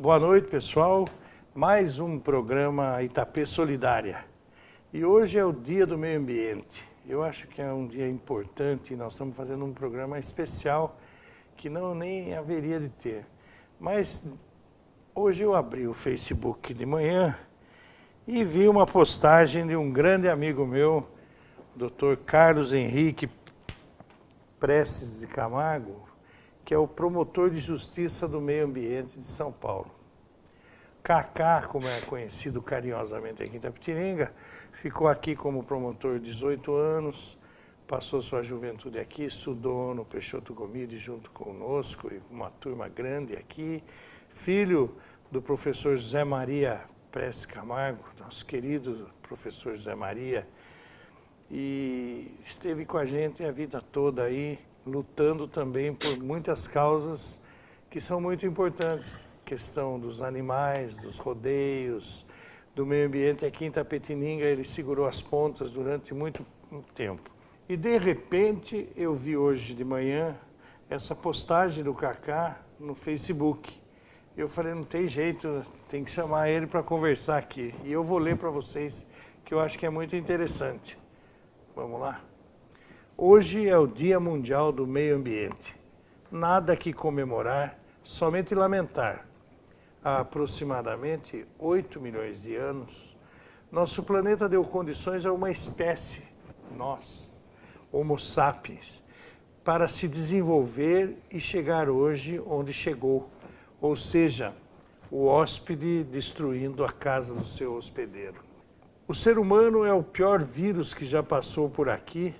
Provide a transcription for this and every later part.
Boa noite, pessoal. Mais um programa Itapê Solidária. E hoje é o Dia do Meio Ambiente. Eu acho que é um dia importante e nós estamos fazendo um programa especial que não nem haveria de ter. Mas hoje eu abri o Facebook de manhã e vi uma postagem de um grande amigo meu, Dr. Carlos Henrique Prestes de Camargo, que é o promotor de justiça do meio ambiente de São Paulo. Cacá, como é conhecido carinhosamente aqui em Itapetininga, ficou aqui como promotor 18 anos, passou sua juventude aqui, estudou no Peixoto Gomide junto conosco e uma turma grande aqui, filho do professor José Maria Prestes Camargo, nosso querido professor José Maria, e esteve com a gente a vida toda aí, lutando também por muitas causas que são muito importantes. Questão dos animais, dos rodeios, do meio ambiente. Aqui em Itapetininga ele segurou as pontas durante muito tempo. E de repente eu vi hoje de manhã essa postagem do Cacá no Facebook. Eu falei, não tem jeito, tem que chamar ele para conversar aqui. E eu vou ler para vocês, que eu acho que é muito interessante. Vamos lá? Hoje é o Dia Mundial do Meio Ambiente. Nada que comemorar, somente lamentar. Há aproximadamente 8 milhões de anos, nosso planeta deu condições a uma espécie, nós, Homo sapiens, para se desenvolver e chegar hoje onde chegou, ou seja, o hóspede destruindo a casa do seu hospedeiro. O ser humano é o pior vírus que já passou por aqui,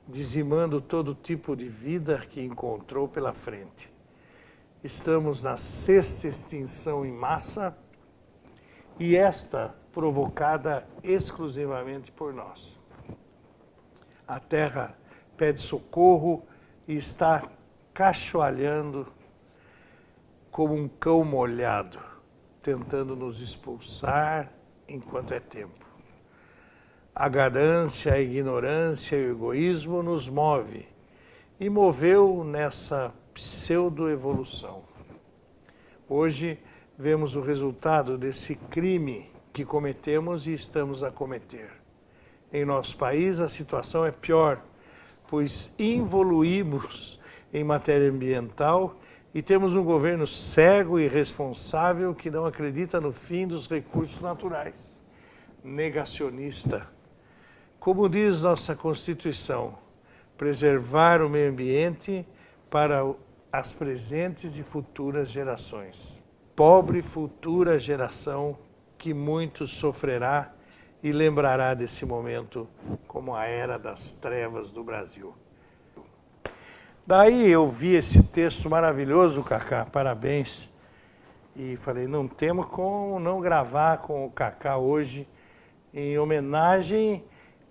dizimando todo tipo de vida que encontrou pela frente. Estamos na 6ª extinção em massa e esta provocada exclusivamente por nós. A Terra pede socorro e está cachoalhando como um cão molhado, tentando nos expulsar enquanto é tempo. A ganância, a ignorância e o egoísmo nos move e moveu nessa pseudo-evolução. Hoje vemos o resultado desse crime que cometemos e estamos a cometer. Em nosso país a situação é pior, pois involuímos em matéria ambiental e temos um governo cego e irresponsável que não acredita no fim dos recursos naturais. Negacionista. Como diz nossa Constituição, preservar o meio ambiente para as presentes e futuras gerações. Pobre futura geração que muito sofrerá e lembrará desse momento como a era das trevas do Brasil. Daí eu vi esse texto maravilhoso, Cacá, parabéns. E falei, não temos como não gravar com o Cacá hoje em homenagem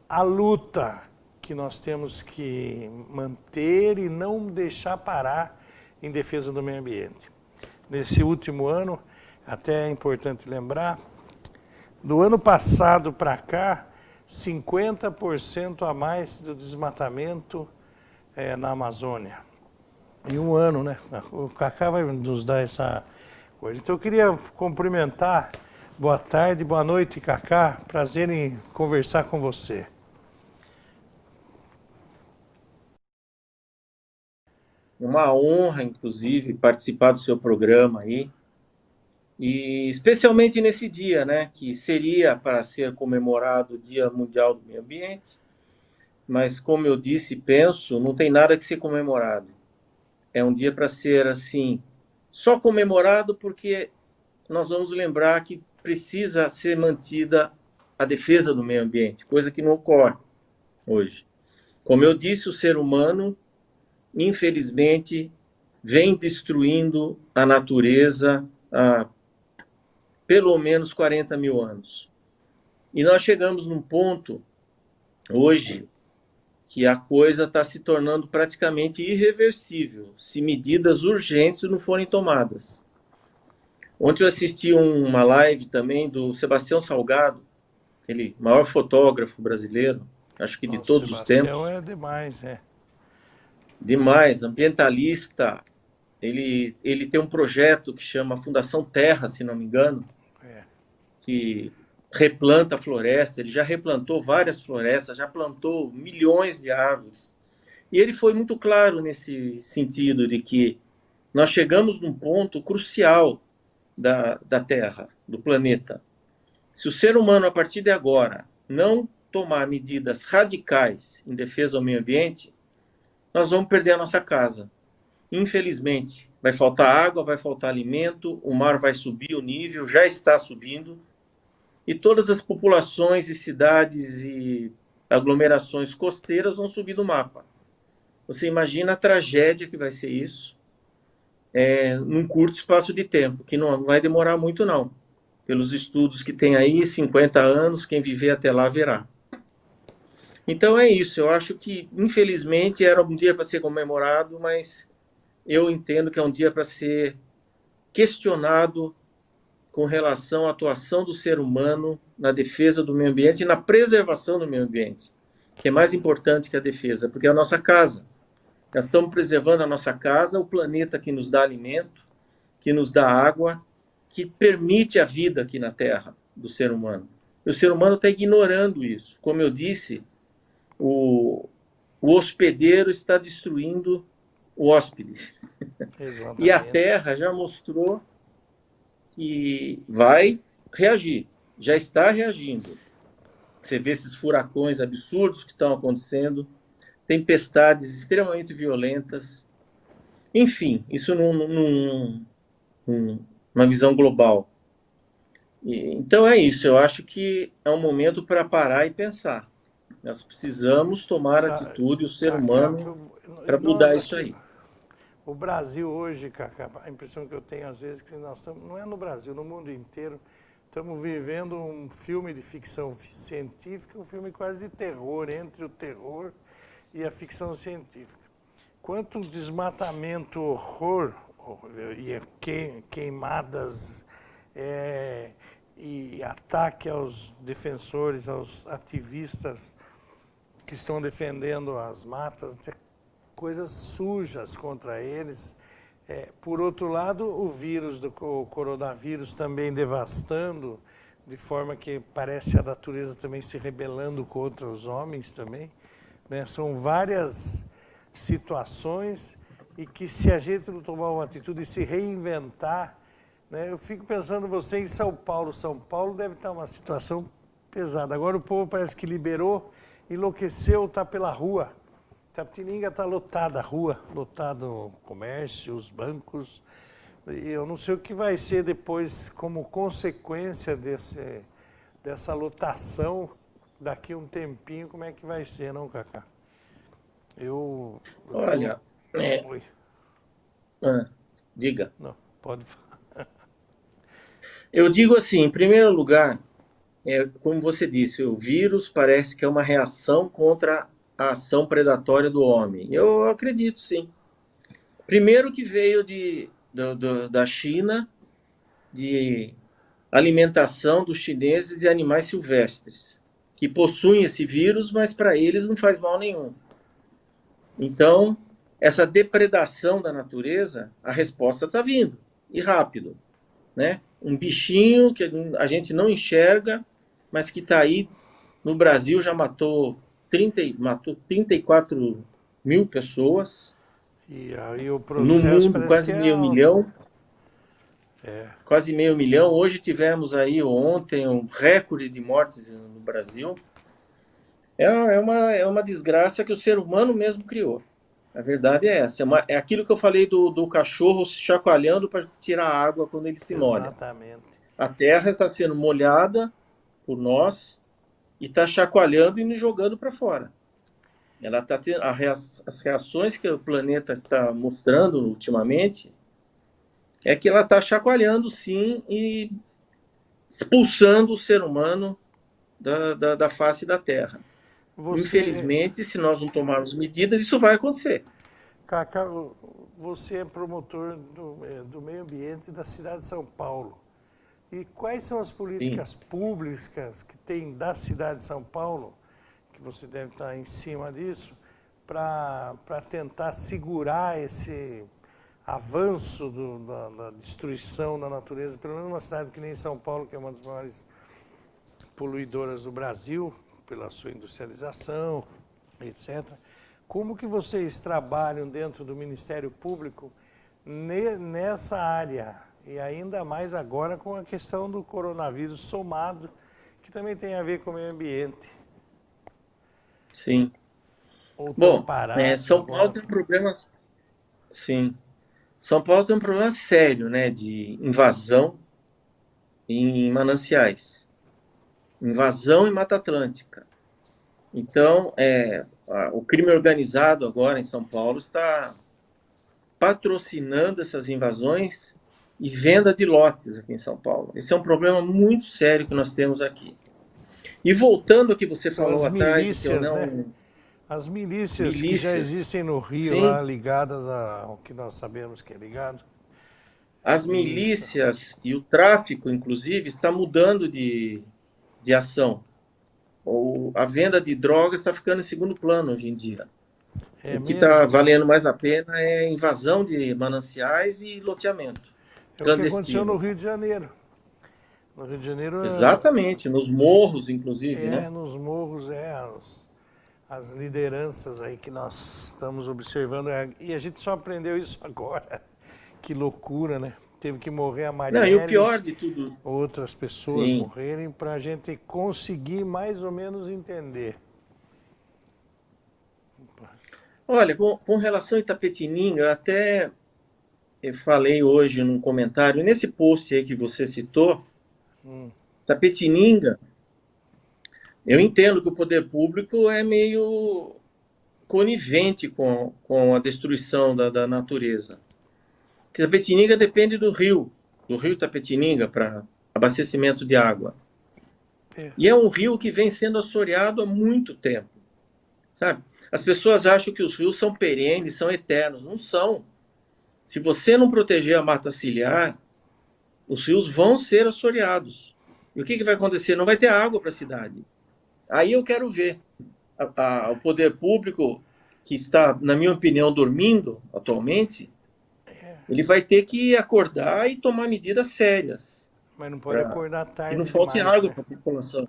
à luta que nós temos que manter e não deixar parar em defesa do meio ambiente. Nesse último ano, até é importante lembrar, do ano passado para cá, 50% a mais do desmatamento na Amazônia. Em um ano, né? O Cacá vai nos dar essa coisa. Então eu queria cumprimentar, boa tarde, boa noite, Cacá, prazer em conversar com você. Uma honra, inclusive, participar do seu programa aí, e especialmente nesse dia, né, que seria para ser comemorado o Dia Mundial do Meio Ambiente, mas como eu disse e penso, não tem nada que ser comemorado. É um dia para ser, assim, só comemorado porque nós vamos lembrar que precisa ser mantida a defesa do meio ambiente, coisa que não ocorre hoje. Como eu disse, o ser humano infelizmente, vem destruindo a natureza há pelo menos 40 mil anos. E nós chegamos num ponto, hoje, que a coisa está se tornando praticamente irreversível, se medidas urgentes não forem tomadas. Ontem eu assisti uma live também do Sebastião Salgado, aquele maior fotógrafo brasileiro, acho que de todos os tempos. Sebastião é demais, Demais, ambientalista, ele tem um projeto que chama Fundação Terra, se não me engano, que replanta a floresta. Ele já replantou várias florestas, já plantou milhões de árvores. E ele foi muito claro nesse sentido de que nós chegamos num ponto crucial da Terra, do planeta. Se o ser humano, a partir de agora, não tomar medidas radicais em defesa do meio ambiente, nós vamos perder a nossa casa. Infelizmente, vai faltar água, vai faltar alimento, o mar vai subir o nível, já está subindo, e todas as populações e cidades e aglomerações costeiras vão subir do mapa. Você imagina a tragédia que vai ser isso num curto espaço de tempo, que não vai demorar muito não. Pelos estudos que tem aí, 50 anos, quem viver até lá verá. Então é isso, eu acho que, infelizmente, era um dia para ser comemorado, mas eu entendo que é um dia para ser questionado com relação à atuação do ser humano na defesa do meio ambiente e na preservação do meio ambiente, que é mais importante que a defesa, porque é a nossa casa. Nós estamos preservando a nossa casa, o planeta que nos dá alimento, que nos dá água, que permite a vida aqui na Terra do ser humano. E o ser humano está ignorando isso. Como eu disse, o hospedeiro está destruindo o hóspede. Exatamente. E a Terra já mostrou que vai reagir, já está reagindo. Você vê esses furacões absurdos que estão acontecendo, tempestades extremamente violentas. Enfim, isso numa visão global. Então é isso, eu acho que é um momento para parar e pensar. Nós precisamos tomar atitude, o ser humano, para mudar isso aí. O Brasil hoje, Cacá, a impressão que eu tenho às vezes é que nós estamos, não é no Brasil, no mundo inteiro, estamos vivendo um filme de ficção científica, um filme quase de terror, entre o terror e a ficção científica. Quanto desmatamento, horror, e queimadas e ataque aos defensores, aos ativistas que estão defendendo as matas, coisas sujas contra eles. Por outro lado, o vírus, o coronavírus também devastando, de forma que parece a natureza também se rebelando contra os homens também, né? São várias situações e que se a gente não tomar uma atitude e se reinventar, né? Eu fico pensando você em São Paulo. São Paulo deve estar uma situação pesada. Agora o povo parece que liberou, enlouqueceu, está pela rua. Itapetininga está lotada, a rua, lotado o comércio, os bancos. E eu não sei o que vai ser depois como consequência dessa lotação, daqui a um tempinho, como é que vai ser, não, Cacá? Olha, Oi. Diga. Não, pode falar. Eu digo assim, em primeiro lugar, como você disse, o vírus parece que é uma reação contra a ação predatória do homem. Eu acredito, sim. Primeiro que veio da China, de alimentação dos chineses de animais silvestres, que possuem esse vírus, mas para eles não faz mal nenhum. Então, essa depredação da natureza, a resposta está vindo, e rápido, né? Um bichinho que a gente não enxerga, mas que está aí no Brasil, já matou 34 mil pessoas. E aí o processo no mundo, quase meio milhão. Quase meio milhão. Hoje tivemos aí, ontem, um recorde de mortes no Brasil. É uma desgraça que o ser humano mesmo criou. A verdade é essa. É aquilo que eu falei do cachorro chacoalhando para tirar a água quando ele se molha. Exatamente. A terra está sendo molhada por nós e está chacoalhando e nos jogando para fora. Ela está tendo as reações que o planeta está mostrando ultimamente, é que ela está chacoalhando, sim, e expulsando o ser humano da face da Terra. Infelizmente, se nós não tomarmos medidas, isso vai acontecer. Cacá, você é promotor do meio ambiente da cidade de São Paulo. E quais são as políticas públicas que tem da cidade de São Paulo, que você deve estar em cima disso, para tentar segurar avanço da destruição da natureza, pelo menos uma cidade que nem São Paulo, que é uma das maiores poluidoras do Brasil, pela sua industrialização, etc. Como que vocês trabalham dentro do Ministério Público nessa área? E ainda mais agora com a questão do coronavírus somado, que também tem a ver com o meio ambiente. Sim. Bom, São Paulo tem um problema... Sim. São Paulo tem um problema sério, né, de invasão em mananciais. Invasão em Mata Atlântica. Então, o crime organizado agora em São Paulo está patrocinando essas invasões e venda de lotes aqui em São Paulo. Esse é um problema muito sério que nós temos aqui. E voltando ao que você falou atrás... Né? As milícias que já existem no Rio, sim, lá ligadas ao que nós sabemos que é ligado. As milícias e o tráfico, inclusive, está mudando de ação. A venda de drogas está ficando em segundo plano hoje em dia. O que está valendo mais a pena é invasão de mananciais e loteamento clandestino. O que aconteceu no Rio de Janeiro. No Rio de Janeiro... Exatamente, nos morros, inclusive, né? Nos morros, as lideranças aí que nós estamos observando, e a gente só aprendeu isso agora. Que loucura, né? Teve que morrer a Marielle. Não, e o pior de tudo... Outras pessoas morrerem para a gente conseguir mais ou menos entender. Olha, com relação a Itapetininga, eu falei hoje num comentário, nesse post aí que você citou, Itapetininga, eu entendo que o poder público é meio conivente com a destruição da natureza. Itapetininga depende do rio Itapetininga para abastecimento de água. E é um rio que vem sendo assoreado há muito tempo, sabe? As pessoas acham que os rios são perenes, são eternos. Não são. Se você não proteger a mata ciliar, os rios vão ser assoreados. E o que vai acontecer? Não vai ter água para a cidade. Aí eu quero ver o poder público, que está, na minha opinião, dormindo atualmente, ele vai ter que acordar e tomar medidas sérias. Mas não pode acordar tarde. E não falte água para a população.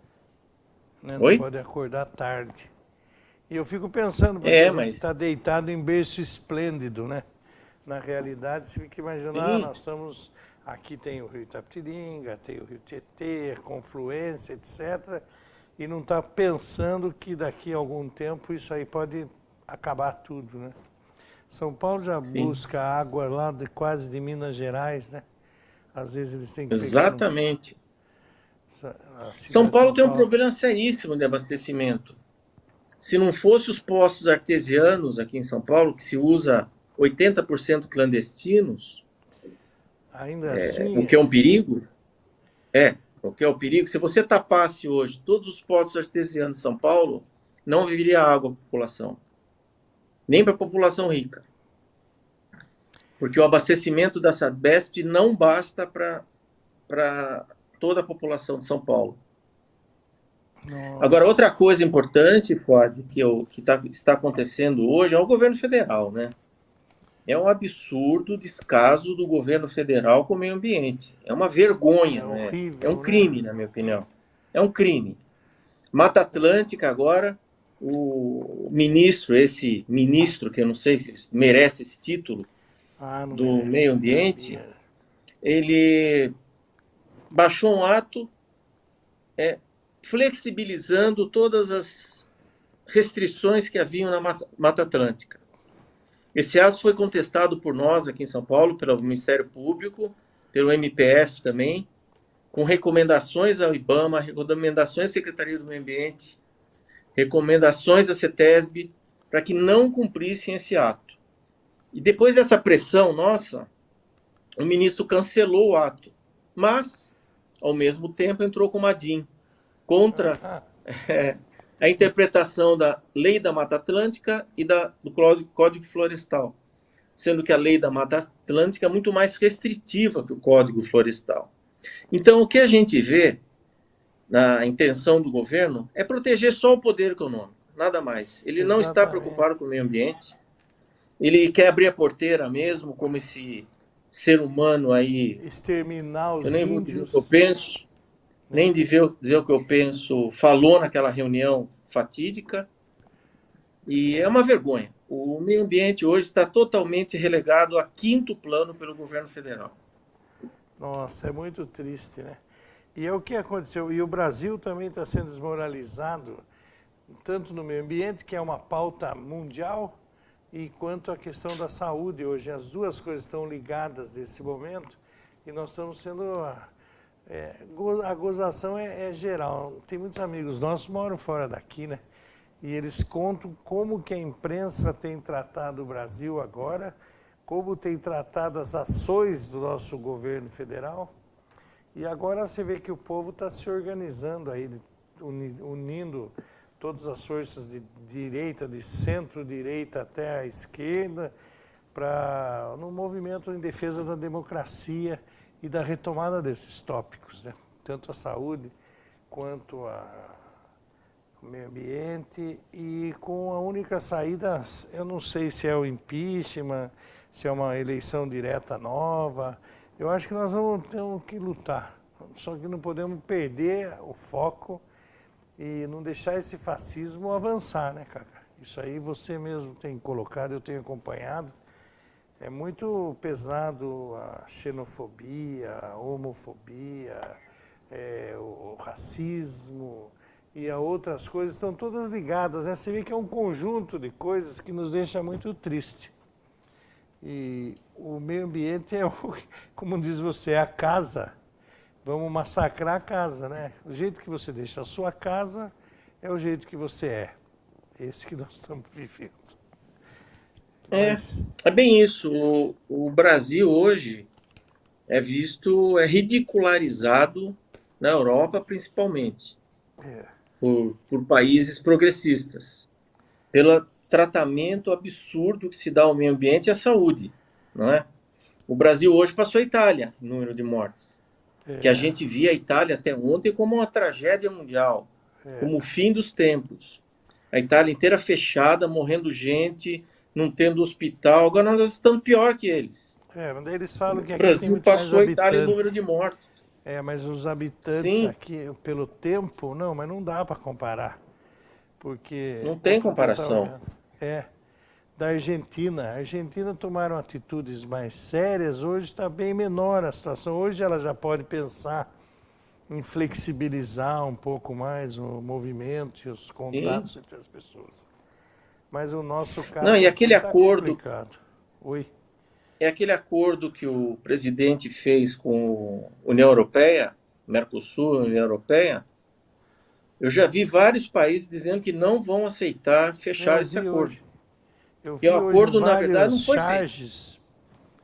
Não pode acordar tarde. E eu fico pensando, porque a gente está deitado em berço esplêndido, né? Na realidade, você fica imaginando, nós estamos... Aqui tem o rio Itapetininga, tem o rio Tietê, confluência, etc., e não está pensando que daqui a algum tempo isso aí pode acabar tudo, né? São Paulo já busca água lá quase de Minas Gerais, né? Às vezes eles têm que pegar... Exatamente. São Paulo tem um problema seríssimo de abastecimento. Se não fosse os poços artesianos aqui em São Paulo, que se usa 80% clandestinos, ainda assim, o que é um perigo, o que é o perigo, se você tapasse hoje todos os poços artesianos de São Paulo, não viria água para a população, nem para a população rica. Porque o abastecimento da Sabesp não basta para toda a população de São Paulo. Nossa. Agora, outra coisa importante, Ford, que está acontecendo hoje é o governo federal, né? É um absurdo descaso do governo federal com o meio ambiente. É uma vergonha, né? Horrível, é um crime, na minha opinião. É um crime. Mata Atlântica agora, esse ministro, que eu não sei se merece esse título, do meio ambiente, ele baixou um ato flexibilizando todas as restrições que haviam na Mata Atlântica. Esse ato foi contestado por nós aqui em São Paulo, pelo Ministério Público, pelo MPF também, com recomendações ao IBAMA, recomendações à Secretaria do Meio Ambiente, recomendações à CETESB, para que não cumprissem esse ato. E depois dessa pressão nossa, o ministro cancelou o ato, mas, ao mesmo tempo, entrou com uma DIN contra a interpretação da Lei da Mata Atlântica e do Código Florestal, sendo que a Lei da Mata Atlântica é muito mais restritiva que o Código Florestal. Então, o que a gente vê na intenção do governo é proteger só o poder econômico, nada mais. Ele não está preocupado com o meio ambiente, ele quer abrir a porteira mesmo, como esse ser humano aí, Exterminar eu os nem vou dizer o que eu índios. penso, nem dizer o que eu penso, falou naquela reunião fatídica, e é uma vergonha. O meio ambiente hoje está totalmente relegado a quinto plano pelo governo federal. Nossa, é muito triste, né? E é o que aconteceu. E o Brasil também está sendo desmoralizado, tanto no meio ambiente, que é uma pauta mundial, e quanto à questão da saúde. Hoje as duas coisas estão ligadas nesse momento, e nós estamos sendo... a gozação é geral. Tem muitos amigos nossos que moram fora daqui, né? E eles contam como que a imprensa tem tratado o Brasil agora, como tem tratado as ações do nosso governo federal. E agora você vê que o povo está se organizando aí, unindo todas as forças de direita, de centro-direita até a esquerda, no movimento em defesa da democracia e da retomada desses tópicos, né? Tanto a saúde quanto o meio ambiente, e com a única saída, eu não sei se é o impeachment, se é uma eleição direta nova. Eu acho que nós vamos ter que lutar, só que não podemos perder o foco e não deixar esse fascismo avançar, né, Cacá? Isso aí você mesmo tem colocado, eu tenho acompanhado. É muito pesado a xenofobia, a homofobia, o racismo e a outras coisas, estão todas ligadas, né? Você vê que é um conjunto de coisas que nos deixa muito triste. E o meio ambiente é, como diz você, é a casa. Vamos massacrar a casa, né? O jeito que você deixa a sua casa é o jeito que você é. Esse que nós estamos vivendo. Mas... É bem isso. O Brasil hoje é visto, é ridicularizado na Europa principalmente, por países progressistas, pelo tratamento absurdo que se dá ao meio ambiente e à saúde, não é? O Brasil hoje passou a Itália no número de mortes, que a gente via a Itália até ontem como uma tragédia mundial, como o fim dos tempos. A Itália inteira fechada, morrendo gente, não tendo hospital. Agora nós estamos pior que eles. mas eles falam que O aqui tem Brasil muito mais passou a Itália em habitante. número de mortos. Mas os habitantes Sim, aqui, pelo tempo, não, mas não dá para comparar. Porque... não tem outro dia eu tava comparação. vendo, da Argentina. A Argentina tomaram atitudes mais sérias, hoje está bem menor a situação. Hoje ela já pode pensar em flexibilizar um pouco mais o movimento e os contatos Sim. entre as pessoas. Mas o nosso Não, caso e aqui aquele está acordo, complicado. Oi? é aquele acordo que o presidente fez com a União Europeia, Mercosul, União Europeia. Eu já vi vários países dizendo que não vão aceitar fechar Eu esse vi acordo. hoje. Eu E o vi hoje acordo, na verdade, vários não foi feito.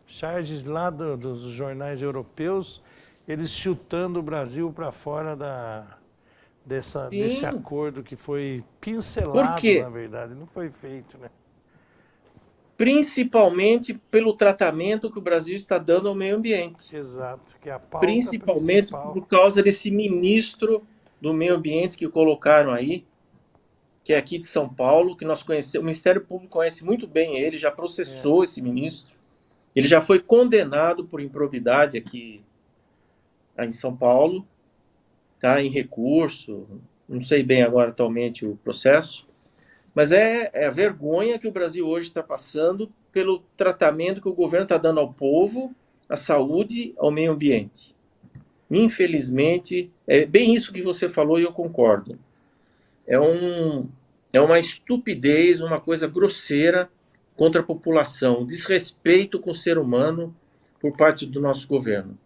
charges lá dos jornais europeus, eles chutando o Brasil para fora desse Sim. acordo que foi Por pincelado, quê? na verdade, não foi feito, né? Principalmente pelo tratamento que o Brasil está dando ao meio ambiente. Exato, que é a pauta Principalmente principal. por causa desse ministro do meio ambiente que colocaram aí, que é aqui de São Paulo, que nós conhecemos, o Ministério Público conhece muito bem ele, já processou esse ministro. Ele já foi condenado por improbidade aqui em São Paulo, tá, em recurso, não sei bem agora atualmente o processo, mas é a vergonha que o Brasil hoje está passando pelo tratamento que o governo está dando ao povo, à saúde, ao meio ambiente. Infelizmente, é bem isso que você falou e eu concordo. É uma estupidez, uma coisa grosseira contra a população, desrespeito com o ser humano por parte do nosso governo.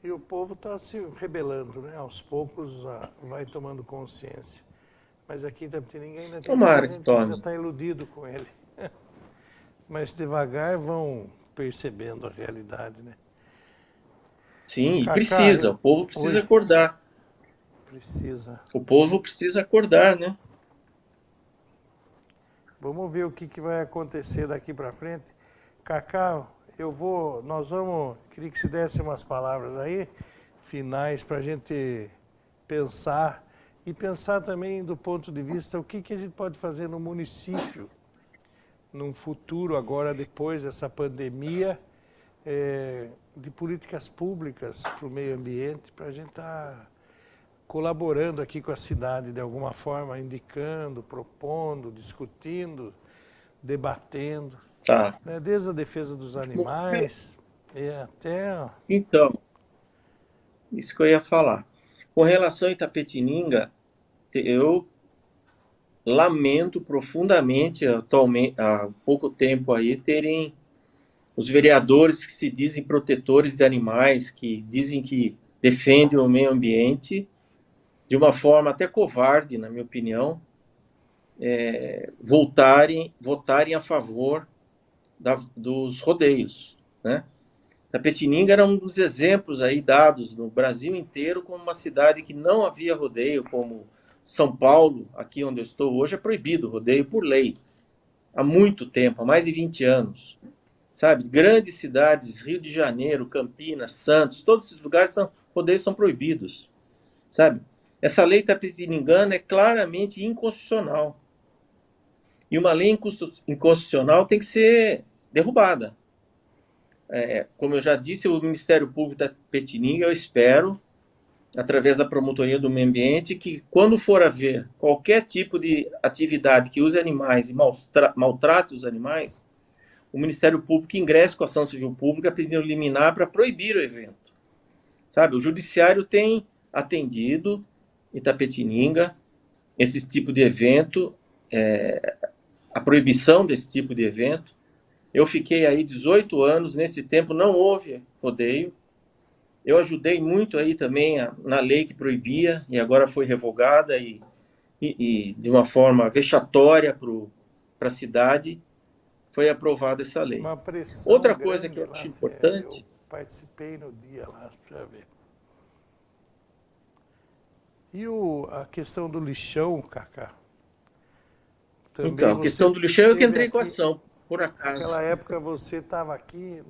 E o povo está se rebelando, né? Aos poucos vai tomando consciência. Mas aqui ninguém ainda tem muita Tomara que gente que ainda tome. está iludido com ele. Mas devagar vão percebendo a realidade, né? Sim, e Cacá, precisa, o povo precisa Oi, acordar. precisa. O povo precisa acordar, né? Vamos ver o que vai acontecer daqui para frente. Cacá, queria que se desse umas palavras aí, finais, para a gente pensar, e pensar também do ponto de vista o que a gente pode fazer no município num futuro agora, depois dessa pandemia, de políticas públicas para o meio ambiente, para a gente estar colaborando aqui com a cidade de alguma forma, indicando, propondo, discutindo, debatendo, Tá. né? Desde a defesa dos animais até... Então, isso que eu ia falar. Com relação a Itapetininga, eu lamento profundamente, atualmente, há pouco tempo aí, terem os vereadores que se dizem protetores de animais, que dizem que defendem o meio ambiente, de uma forma até covarde, na minha opinião, votarem a favor dos rodeios, né? Tapetininga era um dos exemplos aí dados no Brasil inteiro como uma cidade que não havia rodeio, como São Paulo, aqui onde eu estou hoje, é proibido rodeio por lei. Há muito tempo, há mais de 20 anos. Sabe? Grandes cidades, Rio de Janeiro, Campinas, Santos, todos esses lugares rodeios são proibidos. Sabe? Essa lei tapetiningana é claramente inconstitucional. E uma lei inconstitucional tem que ser derrubada. Como eu já disse, o Ministério Público da Tapetininga, eu espero, através da Promotoria do Meio Ambiente, que quando for haver qualquer tipo de atividade que use animais e maltrate os animais, o Ministério Público ingresse com a ação civil pública pedindo liminar para proibir o evento. Sabe? O Judiciário tem atendido em Itapetininga esse tipo de evento, a proibição desse tipo de evento. Eu fiquei aí 18 anos, nesse tempo não houve rodeio. Eu ajudei muito aí também na lei que proibia, e agora foi revogada e de uma forma vexatória para a cidade, foi aprovada essa lei. Uma pressão Outra coisa que eu lá, acho importante... Eu participei no dia lá, para ver. E a questão do lixão, Cacá? Também então, a questão do lixão eu que entrei com a aqui, ação, por acaso. Naquela época você estava aqui,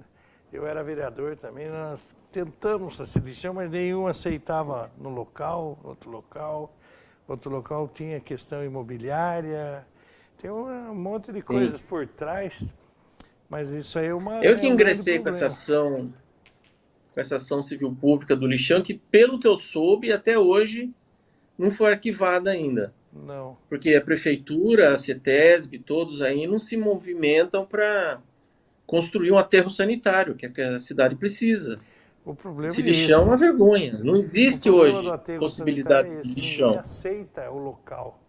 eu era vereador também, nós tentamos esse lixão, mas nenhum aceitava no local, outro local tinha questão imobiliária, tem um monte de coisas por trás, mas isso aí é uma... Eu que ingressei com essa ação civil pública do lixão, que pelo que eu soube, até hoje, não foi arquivada ainda. Não. Porque a prefeitura, a CETESB, todos aí não se movimentam para construir um aterro sanitário, que a cidade precisa. O problema esse lixão é uma vergonha. Não existe hoje possibilidade de lixão. Ninguém aceita o local,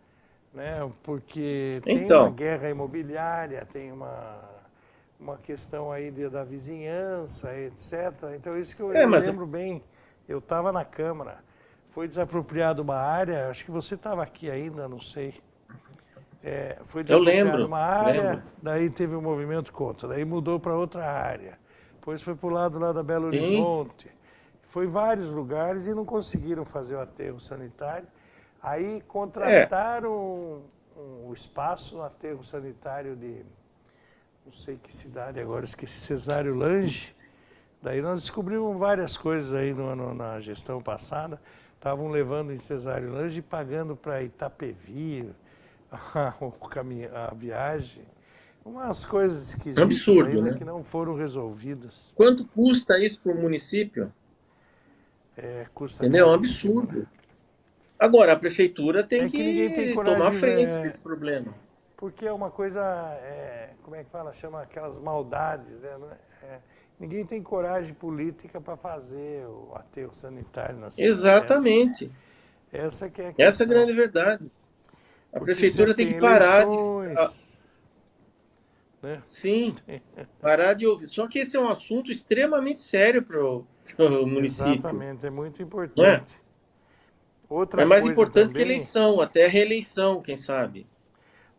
né? Porque tem uma guerra imobiliária, tem uma questão aí da vizinhança, etc. Então isso que eu lembro bem, eu estava na Câmara. Foi desapropriada uma área, acho que você estava aqui ainda, não sei. Foi desapropriada uma área, daí teve um movimento contra, daí mudou para outra área. Depois foi para o lado lá da Belo Horizonte. Foi em vários lugares e não conseguiram fazer o aterro sanitário. Aí contrataram o espaço no aterro sanitário de, não sei que cidade agora, esqueci, Cesário Lange. Daí nós descobrimos várias coisas aí na gestão passada. Estavam levando em Cesário Lange e pagando para Itapevi a viagem. Umas coisas esquisitas absurdo, ainda, né? Que não foram resolvidas. Quanto custa isso para o município? Custa entendeu? É um absurdo. Né? Agora, a prefeitura tem que tomar frente desse problema. Porque é uma coisa, como é que fala? Chama aquelas maldades, né? Ninguém tem coragem política para fazer o aterro sanitário na cidade. Exatamente. Essa que é a questão. Essa é a grande verdade. A prefeitura tem que parar né? Sim, parar de ouvir. Só que esse é um assunto extremamente sério para o município. Exatamente, é muito importante. É mais importante também, que eleição, até a reeleição, quem sabe.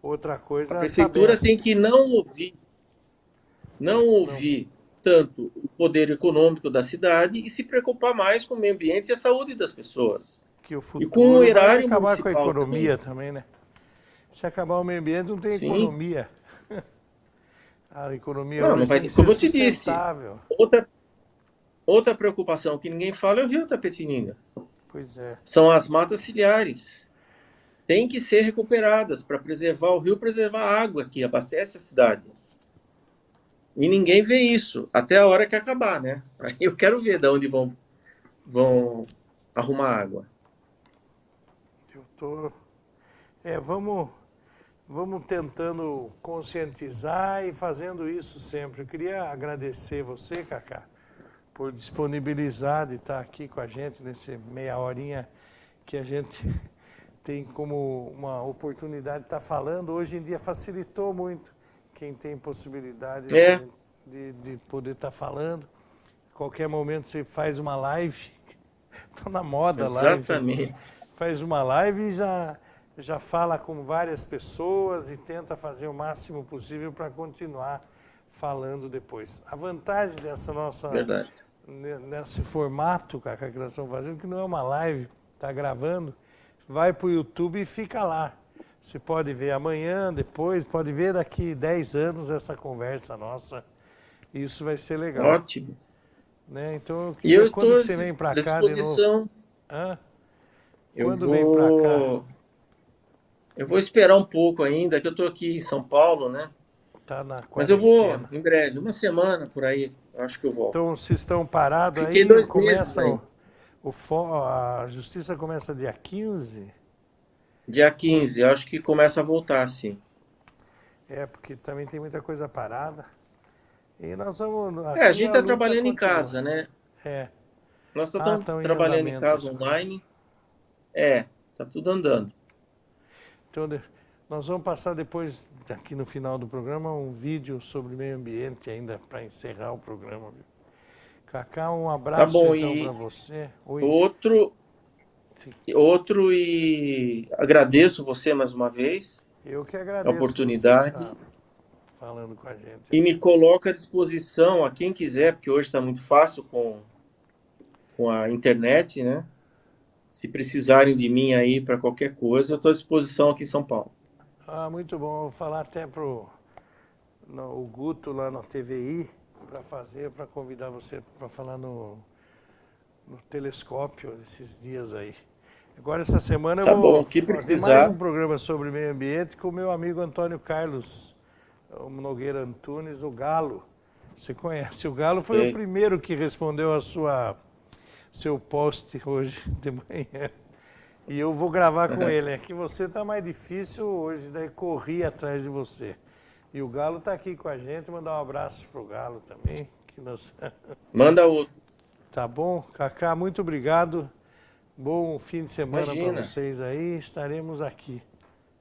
Outra coisa, a prefeitura tem que não ouvir tanto o poder econômico da cidade e se preocupar mais com o meio ambiente e a saúde das pessoas. Que o futuro e com o erário vai acabar municipal com a economia também, né? Se acabar o meio ambiente, não tem economia. A economia não vai, como eu te disse, outra preocupação que ninguém fala é o rio Tapetininga. Pois é. São as matas ciliares. têm que ser recuperadas para preservar o rio, preservar a água que abastece a cidade. E ninguém vê isso até a hora que acabar, né? Aí eu quero ver de onde vão arrumar água. Eu tô... vamos tentando conscientizar e fazendo isso sempre. Eu queria agradecer você, Cacá, por disponibilizar de estar aqui com a gente nesse meia horinha que a gente tem como uma oportunidade de estar falando. Hoje em dia facilitou muito quem tem possibilidade de poder estar falando. Qualquer momento você faz uma live, está na moda live. Exatamente. Faz uma live e já fala com várias pessoas e tenta fazer o máximo possível para continuar falando depois. A vantagem dessa nossa... Verdade. Nesse formato, Cacá, que nós estamos fazendo, que não é uma live, está gravando, vai para o YouTube e fica lá. Você pode ver amanhã, depois, pode ver daqui 10 anos essa conversa nossa. Isso vai ser legal. Ótimo. Né? Então, E eu quando estou você vem para à cá de disposição. novo? Hã? Quando vem para cá? Eu vou esperar um pouco ainda, que eu estou aqui em São Paulo, né? Tá na Mas eu vou em breve, uma semana por aí, eu acho que eu volto. Então, vocês estão parados aí? Fiquei 2 meses aí. A justiça começa dia 15? Dia 15, eu acho que começa a voltar, sim. Porque também tem muita coisa parada. E nós vamos... A gente está trabalhando em casa, né? Nós estamos trabalhando em casa online. Tá tudo andando. Então, nós vamos passar depois, aqui no final do programa, um vídeo sobre meio ambiente ainda para encerrar o programa. Cacá, um abraço então para você. Oi. Outro e agradeço você mais uma vez. Eu que agradeço a oportunidade. Você falando com a gente. E me coloco à disposição a quem quiser, porque hoje está muito fácil com a internet, né? Se precisarem de mim aí para qualquer coisa, eu estou à disposição aqui em São Paulo. Muito bom. Vou falar até o Guto lá na TVI para convidar você para falar no telescópio esses dias aí. Agora, essa semana eu vou fazer mais um programa sobre meio ambiente com o meu amigo Antônio Carlos Nogueira Antunes, o Galo. Você conhece? O Galo foi o primeiro que respondeu a seu post hoje de manhã. E eu vou gravar com ele. É que você está mais difícil hoje, daí corri atrás de você. E o Galo está aqui com a gente. Mandar um abraço pro Galo também. Manda outro. Tá bom? Cacá, muito obrigado. Bom fim de semana para vocês aí. Estaremos aqui.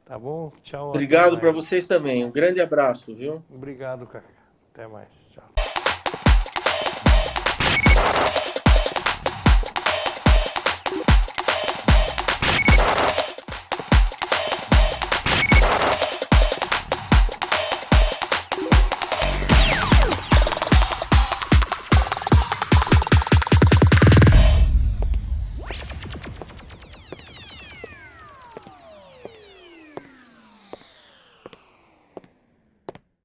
Tá bom? Tchau. Obrigado para vocês também. Um grande abraço, viu? Obrigado, Cacá. Até mais. Tchau.